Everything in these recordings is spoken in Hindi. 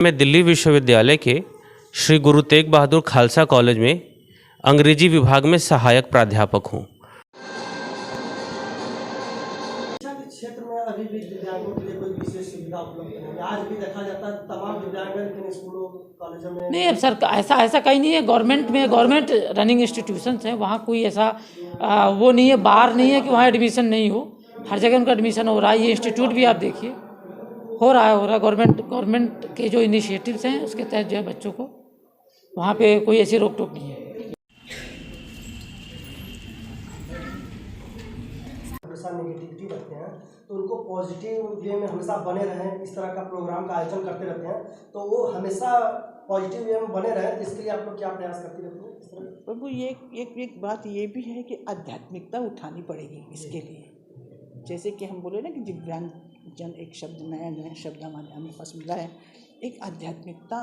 मैं दिल्ली विश्वविद्यालय के श्री गुरु तेग बहादुर खालसा कॉलेज में अंग्रेजी विभाग में सहायक प्राध्यापक हूँ। शिक्षा के क्षेत्र में अभी भी दिव्यांगों के लिए कोई विशेष सुविधा उपलब्ध नहीं है। आज भी देखा जाता है तमाम दिव्यांग लेकिन स्कूलों कॉलेजों में नहीं। अब सर ऐसा कहीं नहीं है। गवर्नमेंट रनिंग इंस्टीट्यूशंस हैं, वहाँ कोई ऐसा वो नहीं है, बार नहीं है कि वहाँ एडमिशन नहीं हो। हर जगह उनका एडमिशन हो रहा है। ये इंस्टीट्यूट भी आप देखिए हो रहा है। गवर्नमेंट के जो इनिशिएटिव्स हैं उसके तहत जो है बच्चों को वहाँ पे कोई ऐसी रोक टोक नहीं है। हमेशा नेगेटिविटी रखते हैं तो उनको पॉजिटिव वे में हमेशा बने रहें, इस तरह का प्रोग्राम का आयोजन करते रहते हैं तो वो हमेशा पॉजिटिव वे में बने रहें। इसके लिए आप लोग क्या प्रयास करते रहते हैं? इस तरह प्रभु एक बात ये भी है कि आध्यात्मिकता उठानी पड़ेगी इसके लिए। जैसे कि हम बोले ना कि दिव्यांगजन एक शब्द नया शब्द हमें पास मिला है। एक आध्यात्मिकता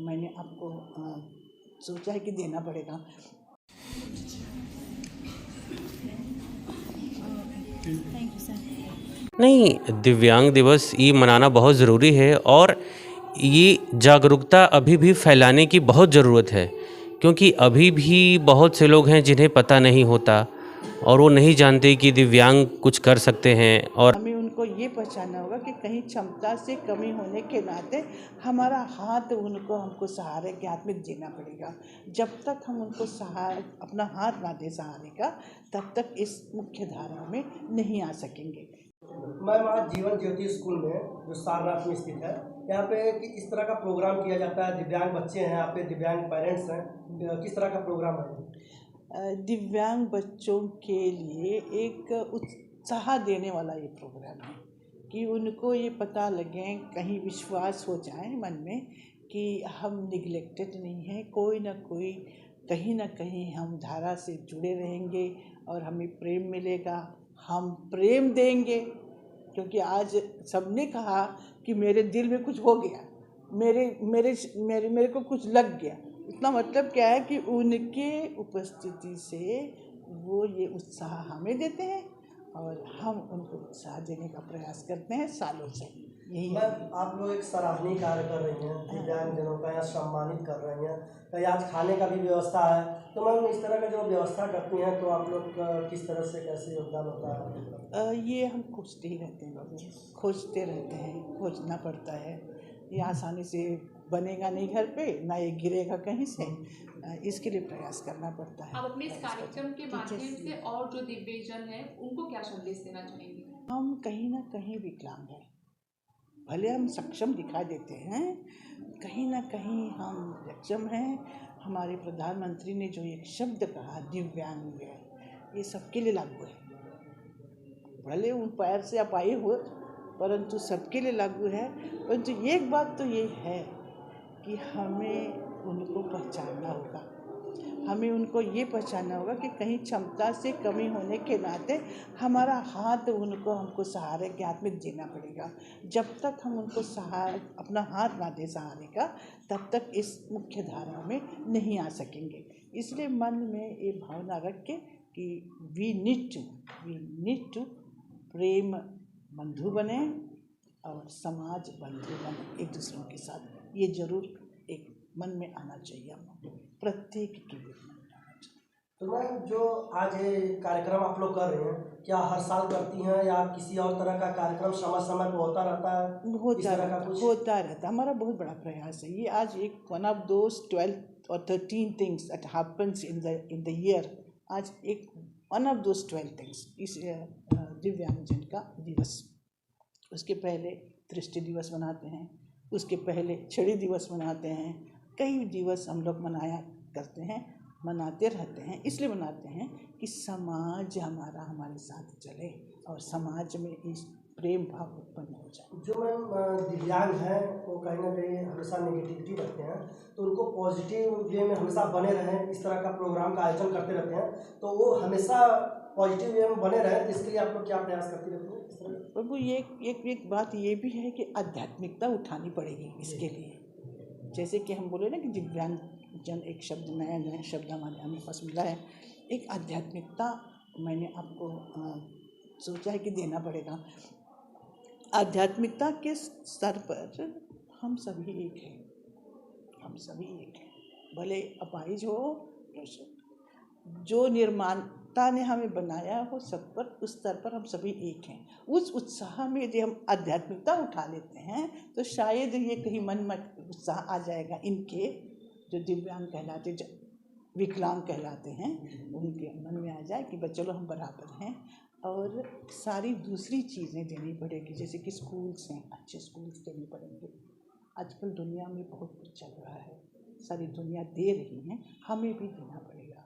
मैंने आपको सोचा है कि देना पड़ेगा। नहीं, दिव्यांग दिवस ये मनाना बहुत ज़रूरी है और ये जागरूकता अभी भी फैलाने की बहुत ज़रूरत है, क्योंकि अभी भी बहुत से लोग हैं जिन्हें पता नहीं होता और वो नहीं जानते कि दिव्यांग कुछ कर सकते हैं। और हमें उनको ये पहचानना होगा कि कहीं क्षमता से कमी होने के नाते हमारा हाथ हमको सहारे के हाथ में देना पड़ेगा। जब तक हम उनको अपना हाथ ना दे सहारे का, तब तक इस मुख्य धारा में नहीं आ सकेंगे। मैम, आज जीवन ज्योति स्कूल में जो सारनाथ में स्थित है, यहाँ पे कि इस तरह का प्रोग्राम किया जाता है। दिव्यांग बच्चे हैं, आपके दिव्यांग पेरेंट्स हैं, किस तरह का प्रोग्राम है? दिव्यांग बच्चों के लिए एक उत्साह देने वाला ये प्रोग्राम है कि उनको ये पता लगे, कहीं विश्वास हो जाए मन में कि हम निगलेक्टेड नहीं हैं। कोई ना कोई कहीं ना कहीं हम धारा से जुड़े रहेंगे और हमें प्रेम मिलेगा। हम प्रेम देंगे, क्योंकि आज सबने कहा कि मेरे दिल में कुछ हो गया, मेरे को कुछ लग गया। इसका मतलब क्या है कि उनके उपस्थिति से वो ये उत्साह हमें देते हैं और हम उनको उत्साह देने का प्रयास करते हैं सालों से। यही है। मैम, आप लोग एक सराहनीय कार्य कर रही हैं, दिव्यांगजनों का यहाँ सम्मानित कर रही हैं। कहीं आज खाने का भी व्यवस्था है, तो मैम इस तरह का जो व्यवस्था करती हैं तो आप लोग किस तरह से कैसे योगदान होता है? ये हम खोजते ही रहते हैं बाबू, खोजते रहते हैं, खोजना पड़ता है। ये आसानी से बनेगा नहीं घर पे, ना ये गिरेगा कहीं से। इसके लिए प्रयास करना पड़ता है। आप अपने इस कार्यक्रम के माध्यम से और जो दिव्यांगजन हैं उनको क्या संदेश देना चाहेंगे? हम कहीं ना कहीं विकलांग हैं, भले हम सक्षम दिखा देते हैं, कहीं ना कहीं हम सक्षम हैं। हमारे प्रधानमंत्री ने जो एक शब्द कहा दिव्यांग, ये सबके लिए लागू है। भले उन पैर से अपाई हो, परंतु सबके लिए लागू है। परंतु एक बात तो ये है कि हमें उनको पहचानना होगा। हमें उनको ये पहचानना होगा कि कहीं क्षमता से कमी होने के नाते हमारा हाथ हमको सहारे के हाथ में देना पड़ेगा। जब तक हम उनको अपना हाथ ना दे सहारे का, तब तक इस मुख्य धारा में नहीं आ सकेंगे। इसलिए मन में ये भावना रख के कि वी नीड टू प्रेम बंधु बने और समाज बंधु बने एक दूसरों के साथ। ये जरूर एक मन में आना चाहिए, हम प्रत्येक के लिए मन में आना चाहिए। तो मैम, जो आज ये कार्यक्रम आप लोग कर रहे हैं, क्या हर साल करती हैं या किसी और तरह का कार्यक्रम समय समय पर होता रहता है? होता रहता। हमारा बहुत बड़ा प्रयास है। ये आज एक वन ऑफ दोज 12 और 13 things that happens in the year. आज एक वन ऑफ दोज 12 थिंग्स इस दिव्यांगजन का दिवस। उसके पहले दृष्टि दिवस मनाते हैं, उसके पहले छड़ी दिवस मनाते हैं। कई दिवस हम लोग मनाते रहते हैं। इसलिए मनाते हैं कि समाज हमारे साथ चले और समाज में इस प्रेम भाव उत्पन्न हो जाए। जो मैम दिव्यांग हैं वो कहीं ना कहीं हमेशा नेगेटिविटी रखते हैं तो उनको पॉजिटिव वे में हमेशा बने रहें, इस तरह का प्रोग्राम का आयोजन करते रहते हैं तो वो हमेशा पॉजिटिव वे में बने रहें। इसके लिए आप लोग क्या प्रयास करते रहते हैं? इस तरह प्रभु एक बात ये भी है कि आध्यात्मिकता उठानी पड़ेगी इसके लिए। जैसे कि हम बोले ना कि दिव्यांगजन एक शब्द नया शब्द हमें पास मिला है। एक आध्यात्मिकता मैंने आपको सोचा है कि देना पड़ेगा। आध्यात्मिकता के स्तर पर हम सभी एक हैं, हम सभी एक हैं। भले अपाहिज हो, जो निर्माता ने हमें बनाया हो सब पर, उस स्तर पर हम सभी एक हैं। उस उत्साह में यदि हम आध्यात्मिकता उठा लेते हैं तो शायद ये कहीं मन में उत्साह आ जाएगा। इनके जो दिव्यांग कहलाते, जो विकलांग कहलाते हैं, उनके मन में आ जाए कि बस चलो हम बराबर हैं। और सारी दूसरी चीज़ें देनी पड़ेगी, जैसे कि स्कूल्स हैं, अच्छे स्कूल्स देने पड़ेंगे। आजकल दुनिया में बहुत कुछ चल रहा है, सारी दुनिया दे रही है, हमें भी देना पड़ेगा।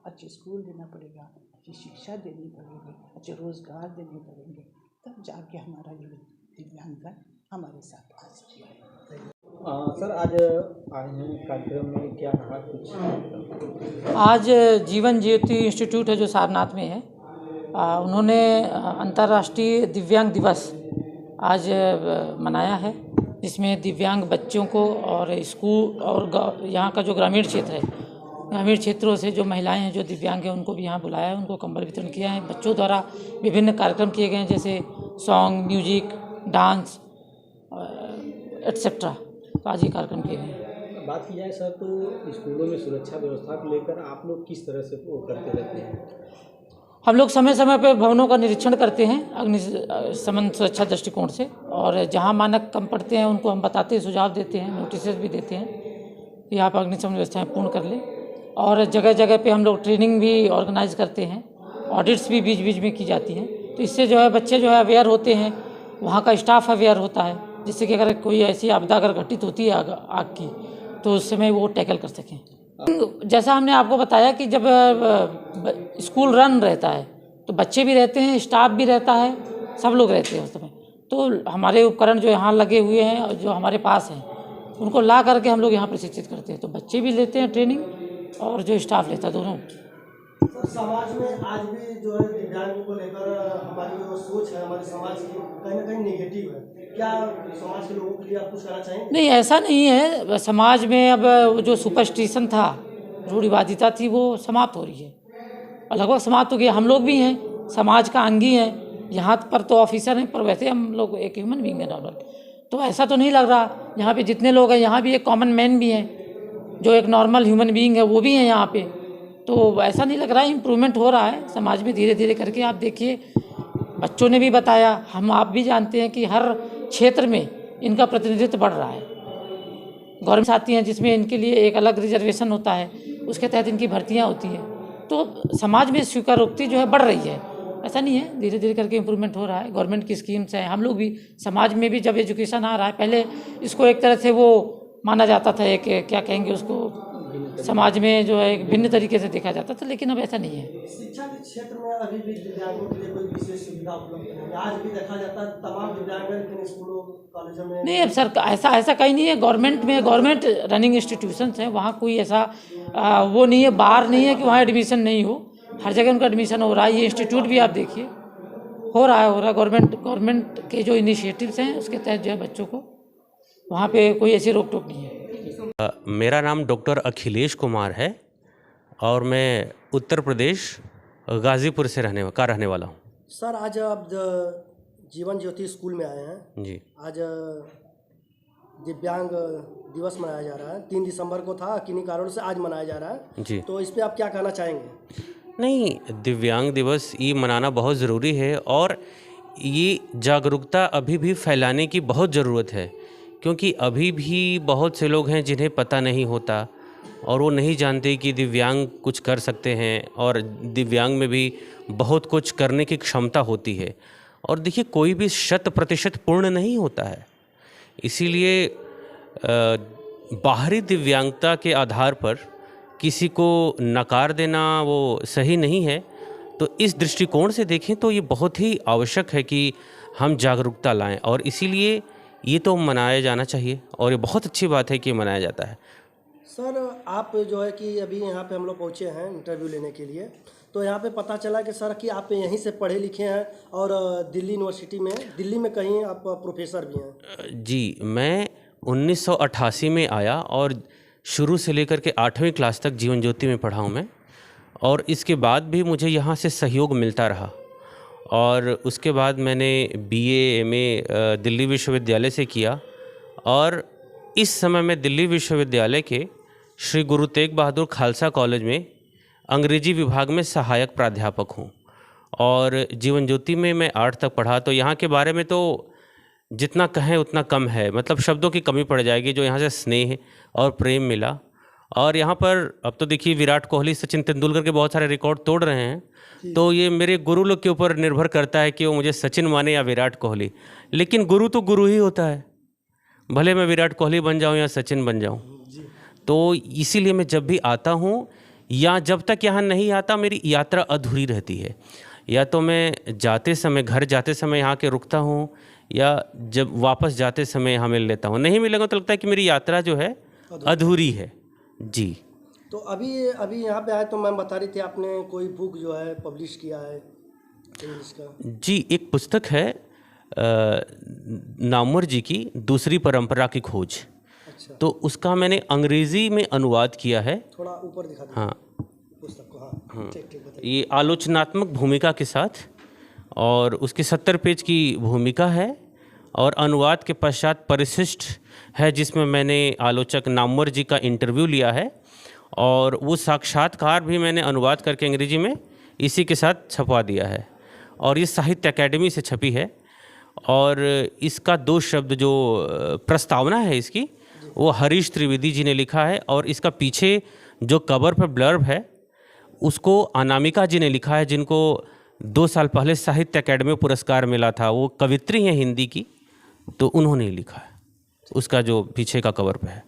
अच्छे स्कूल देना पड़ेगा, अच्छी शिक्षा देनी पड़ेगी, अच्छे रोज़गार देने पड़ेंगे, तब जाके हमारा ये दिव्यांगजन हमारे साथ आ सकेगा। सर आज आए हैं कार्यक्रम में, क्या रहा कुछ? आज जीवन ज्योति इंस्टीट्यूट है जो सारनाथ में है, उन्होंने अंतर्राष्ट्रीय दिव्यांग दिवस आज मनाया है, जिसमें दिव्यांग बच्चों को और स्कूल और यहाँ का जो ग्रामीण क्षेत्र है, ग्रामीण क्षेत्रों से जो महिलाएं हैं जो दिव्यांग हैं उनको भी यहाँ बुलाया है, उनको कंबल वितरण किया है। बच्चों द्वारा विभिन्न कार्यक्रम किए गए हैं, जैसे सॉन्ग, म्यूजिक, डांस एट्सेट्रा। तो आज ये कार्यक्रम किए गए हैं। बात की जाए सर तो स्कूलों में सुरक्षा व्यवस्था को लेकर आप लोग किस तरह से वो करते रहते हैं? हम लोग समय समय पर भवनों का निरीक्षण करते हैं अग्निशमन सुरक्षा दृष्टिकोण से, और जहां मानक कम पड़ते हैं उनको हम बताते हैं, सुझाव देते हैं, नोटिस भी देते हैं कि आप अग्निशमन व्यवस्थाएं पूर्ण कर लें। और जगह जगह पे हम लोग ट्रेनिंग भी ऑर्गेनाइज करते हैं, ऑडिट्स भी बीच बीच में की जाती हैं। तो इससे जो है बच्चे जो है अवेयर होते हैं, वहाँ का स्टाफ अवेयर होता है, जिससे कि अगर कोई ऐसी आपदा अगर घटित होती है आग की, तो उस समय वो टैकल कर सकें। जैसा हमने आपको बताया कि जब स्कूल रन रहता है तो बच्चे भी रहते हैं, स्टाफ भी रहता है, सब लोग रहते हैं उस समय। तो हमारे उपकरण जो यहाँ लगे हुए हैं और जो हमारे पास हैं, उनको ला करके हम लोग यहाँ प्रशिक्षित करते हैं। तो बच्चे भी लेते हैं ट्रेनिंग और जो स्टाफ लेता है, दोनों। समाज में आज भी जो है दिव्यांगों को लेकर हमारी जो सोच है हमारे समाज की कहीं ना कहीं नेगेटिव है। क्या समाज के लोगों के लिए आप कुछ कहना चाहेंगे? नहीं, ऐसा नहीं है। समाज में अब जो सुपरस्टिशन था, रूढ़िवादिता थी, वो समाप्त हो रही है और लगभग समाप्त हो गई। हम लोग भी हैं, समाज का अंगी हैं। यहाँ पर तो ऑफिसर हैं, पर वैसे हम लोग एक ह्यूमन बीइंग है नॉर्मल। तो ऐसा तो नहीं लग रहा। यहाँ पे जितने लोग हैं, यहाँ भी एक कॉमन मैन भी हैं, जो एक नॉर्मल ह्यूमन बीइंग है, वो भी हैं यहाँ पे। तो ऐसा नहीं लग रहा है, इम्प्रूवमेंट हो रहा है समाज में धीरे धीरे करके। आप देखिए, बच्चों ने भी बताया, हम आप भी जानते हैं कि हर क्षेत्र में इनका प्रतिनिधित्व बढ़ रहा है। गवर्नमेंट आती हैं जिसमें इनके लिए एक अलग रिजर्वेशन होता है, उसके तहत इनकी भर्तियाँ होती हैं। तो समाज में स्वीकारोक्ति जो है बढ़ रही है। ऐसा नहीं है, धीरे धीरे करके इम्प्रूवमेंट हो रहा है। गवर्नमेंट की स्कीम्स हैं, हम लोग भी समाज में भी जब एजुकेशन आ रहा है, पहले इसको एक तरह से वो माना जाता था, एक क्या कहेंगे उसको, समाज में जो है एक भिन्न तरीके से देखा जाता था, लेकिन अब ऐसा नहीं है। शिक्षा के क्षेत्र में अभी भी दिव्यांगों के लिए कोई विशेष सुविधा उपलब्ध नहीं है। आज भी देखा जाता है तमाम दिव्यांग लेकिन स्कूलों कॉलेजों में नहीं। अब सर ऐसा कहीं नहीं है। गवर्नमेंट रनिंग इंस्टीट्यूशंस हैं, वहाँ कोई ऐसा वो नहीं है, बार नहीं है कि वहाँ एडमिशन नहीं हो। हर जगह उनका एडमिशन हो रहा है। ये इंस्टीट्यूट भी आप देखिए हो रहा है। गवर्नमेंट के जो इनिशिएटिव्स हैं उसके तहत जो है बच्चों को वहाँ पे कोई ऐसी रोक टोक नहीं है। मेरा नाम डॉक्टर अखिलेश कुमार है और मैं उत्तर प्रदेश गाज़ीपुर से रहने वाला हूँ। सर आज आप जीवन ज्योति स्कूल में आए हैं जी। आज दिव्यांग दिवस मनाया जा रहा है। 3 दिसंबर को था, किन्हीं कारणों से आज मनाया जा रहा है जी। तो इस पे आप क्या कहना चाहेंगे? नहीं, दिव्यांग दिवस ये मनाना बहुत ज़रूरी है और ये जागरूकता अभी भी फैलाने की बहुत ज़रूरत है, क्योंकि अभी भी बहुत से लोग हैं जिन्हें पता नहीं होता और वो नहीं जानते कि दिव्यांग कुछ कर सकते हैं और दिव्यांग में भी बहुत कुछ करने की क्षमता होती है। और देखिए, कोई भी 100% पूर्ण नहीं होता है, इसीलिए बाहरी दिव्यांगता के आधार पर किसी को नकार देना वो सही नहीं है। तो इस दृष्टिकोण से देखें तो ये बहुत ही आवश्यक है कि हम जागरूकता लाएं और इसीलिए ये तो मनाया जाना चाहिए और ये बहुत अच्छी बात है कि मनाया जाता है। सर आप जो है कि अभी यहाँ पे हम लोग पहुँचे हैं इंटरव्यू लेने के लिए, तो यहाँ पे पता चला कि सर कि आप यहीं से पढ़े लिखे हैं और दिल्ली यूनिवर्सिटी में, दिल्ली में कहीं आप प्रोफेसर भी हैं। जी, मैं 1988 में आया और शुरू से लेकर के 8वीं क्लास तक जीवन ज्योति में पढ़ा हूँ मैं, और इसके बाद भी मुझे यहाँ से सहयोग मिलता रहा। और उसके बाद मैंने BA MA दिल्ली विश्वविद्यालय से किया और इस समय मैं दिल्ली विश्वविद्यालय के श्री गुरु तेग बहादुर खालसा कॉलेज में अंग्रेजी विभाग में सहायक प्राध्यापक हूँ और जीवन ज्योति में मैं 8 तक पढ़ा। तो यहाँ के बारे में तो जितना कहें उतना कम है, मतलब शब्दों की कमी पड़ जाएगी जो यहाँ से स्नेह और प्रेम मिला। और यहाँ पर अब तो देखिए विराट कोहली, सचिन तेंदुलकर के बहुत सारे रिकॉर्ड तोड़ रहे हैं, तो ये मेरे गुरु लोग के ऊपर निर्भर करता है कि वो मुझे सचिन माने या विराट कोहली। लेकिन गुरु तो गुरु ही होता है, भले मैं विराट कोहली बन जाऊँ या सचिन बन जाऊँ। तो इसीलिए मैं जब भी आता हूँ या जब तक यहाँ नहीं आता मेरी यात्रा अधूरी रहती है। या तो मैं जाते समय, घर जाते समय यहाँ के रुकता हूँ, या जब वापस जाते समय यहाँ मिल लेता हूँ। नहीं मिलेगा तो लगता है कि मेरी यात्रा जो है अधूरी है जी। तो अभी अभी यहाँ पे आए तो मैम बता रही थी आपने कोई बुक जो है पब्लिश किया है इंग्लिश का। जी, एक पुस्तक है नामवर जी की दूसरी परंपरा की खोज। अच्छा, तो उसका मैंने अंग्रेजी में अनुवाद किया है। थोड़ा ऊपर दिखा दीजिए हाँ पुस्तक को। हाँ ठीक ठीक बताइए। ये आलोचनात्मक भूमिका के साथ, और उसकी 70 पेज की भूमिका है और अनुवाद के पश्चात परिशिष्ट है जिसमें मैंने आलोचक नामवर जी का इंटरव्यू लिया है, और वो साक्षात्कार भी मैंने अनुवाद करके अंग्रेजी में इसी के साथ छपवा दिया है। और ये साहित्य अकेडमी से छपी है। और इसका 2 शब्द जो प्रस्तावना है इसकी, वो हरीश त्रिवेदी जी ने लिखा है, और इसका पीछे जो कवर पर ब्लर्ब है उसको अनामिका जी ने लिखा है, जिनको 2 साल पहले साहित्य अकेडमी पुरस्कार मिला था। वो कवित्री हैं हिंदी की, तो उन्होंने लिखा है। उसका जो पीछे का कवर पे है।